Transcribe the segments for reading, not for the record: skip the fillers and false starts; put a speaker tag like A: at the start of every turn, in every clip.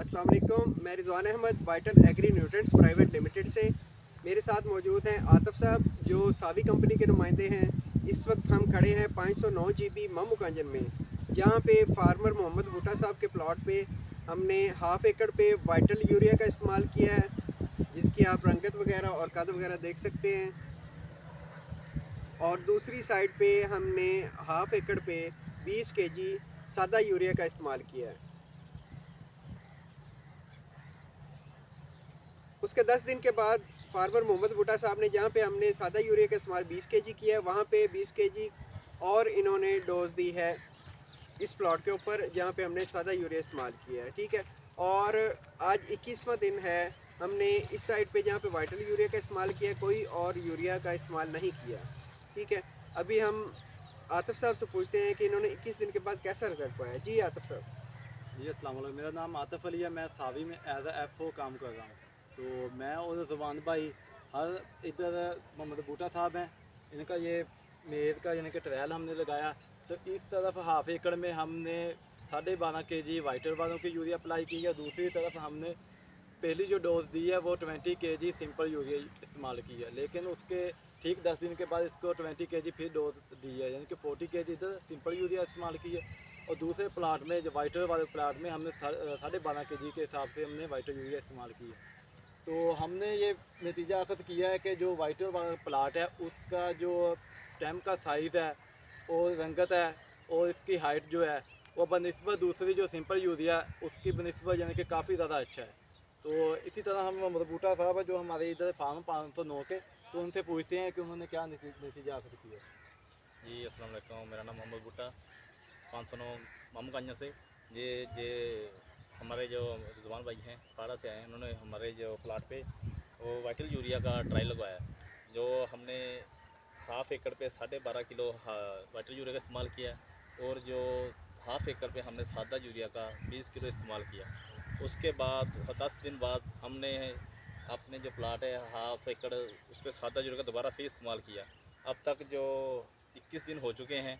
A: अस्सलाम वालेकुम। मैं Rizwan Ahmad Vital Agri Nutrients Private Limited से। मेरे साथ मौजूद हैं आतिफ साहब जो सावी कंपनी के नुमाइंदे हैं। इस वक्त हम खड़े हैं 509 GB ममुकांजन में, जहाँ पे फार्मर मोहम्मद भुट्टा साहब के प्लॉट पे हमने हाफ एकड़ पे वाइटल यूरिया का इस्तेमाल किया है, जिसकी आप रंगत वगैरह और कद वगैरह देख सकते हैं। और दूसरी साइड पे हमने हाफ एकड़ पे 20 kg सादा यूरिया का इस्तेमाल किया है। उसके 10 दिन के बाद फार्मर मोहम्मद भुट्टा साहब ने, जहाँ पे हमने सादा यूरिया का इस्तेमाल 20 kg किया है, वहाँ पे 20 kg और इन्होंने डोज दी है इस प्लॉट के ऊपर, जहाँ पे हमने सादा यूरिया इस्तेमाल किया है। ठीक है। और आज 21वां दिन है। हमने इस साइड पे जहाँ पे वाइटल यूरिया का इस्तेमाल किया, कोई और यूरिया का इस्तेमाल नहीं किया। ठीक है। अभी हम आतिफ साहब से पूछते हैं कि इन्होंने 21 दिन के बाद कैसा रिजल्ट पाया। जी आतिफ साहब।
B: जी अस्सलाम वालेकुम। मेरा नाम आतिफ अली है। मैं सावी में एज ए FO काम कर रहा हूँ। तो मैं और जुबान भाई हर इधर मोहम्मद भुट्टा साहब हैं, इनका ये मेज़ का यानी कि ट्रायल हमने लगाया। तो इस तरफ हाफ एकड़ में हमने 12.5 kg वाइटर वालों की यूरिया अप्लाई की है। दूसरी तरफ हमने पहली जो डोज दी है वो 20 kg सिंपल यूरिया इस्तेमाल की है, लेकिन उसके ठीक 10 दिन के बाद इसको 20 kg फिर डोज दी है, यानी कि 40 kg इधर सिंपल यूरिया इस्तेमाल की है। और दूसरे प्लाट में जो वाइटर वाले प्लाट में हमने 12.5 kg के हिसाब से हमने वाइटर यूरिया इस्तेमाल की है। तो हमने ये नतीजा अखद किया है कि जो वाइटर वाला प्लाट है उसका जो स्टेम का साइज़ है और रंगत है और इसकी हाइट जो है वो बनस्बत दूसरी जो सिंपल यूरिया उसकी बनस्बत यानी कि काफ़ी ज़्यादा अच्छा है। तो इसी तरह हम मोहम्मद भुट्टा साहब है जो हमारे इधर फार्म 509 के, तो उनसे पूछते हैं कि उन्होंने क्या नतीजा हासिल किया।
C: जी अस्सलाम वालेकुम। मेरा नाम मोहम्मद भुट्टा 509 ममुकांजन से। ये हमारे जो रिजवान भाई हैं पारा से आए हैं, उन्होंने हमारे जो प्लाट पे वो वाइटल यूरिया का ट्रायल लगवाया, जो हमने हाफ एकड़ पे 12.5 किलो वाइटल यूरिया का इस्तेमाल किया और जो हाफ एकड़ पे हमने सादा यूरिया का 20 किलो इस्तेमाल किया। उसके बाद 10 दिन बाद हमने अपने जो प्लाट है हाफ एकड़ उस पर सादा यूरिया का दोबारा फिर इस्तेमाल किया। अब तक जो 21 दिन हो चुके हैं,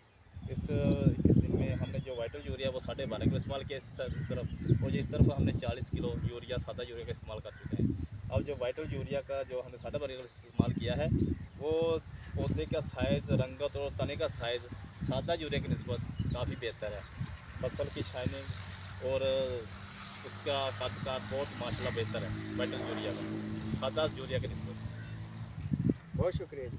C: इस 21 दिन में हमने जो वाइटल यूरिया वो 12.5 किलो इस्तेमाल किया इस तरफ, और इस तरफ हमने 40 किलो यूरिया सादा यूरिया का इस्तेमाल कर चुके हैं। अब जो वाइटल यूरिया का जो हमने 12.5 किलो इस्तेमाल किया है वो पौधे का साइज़, रंगत और तने का साइज़ सादा यूरिया की निस्बत काफ़ी बेहतर है। फसल की शाइनिंग और उसका कद बहुत माशाल्लाह बेहतर है वाइटल यूरिया का सादा यूरिया की निस्बत।
A: बहुत शुक्रिया जी।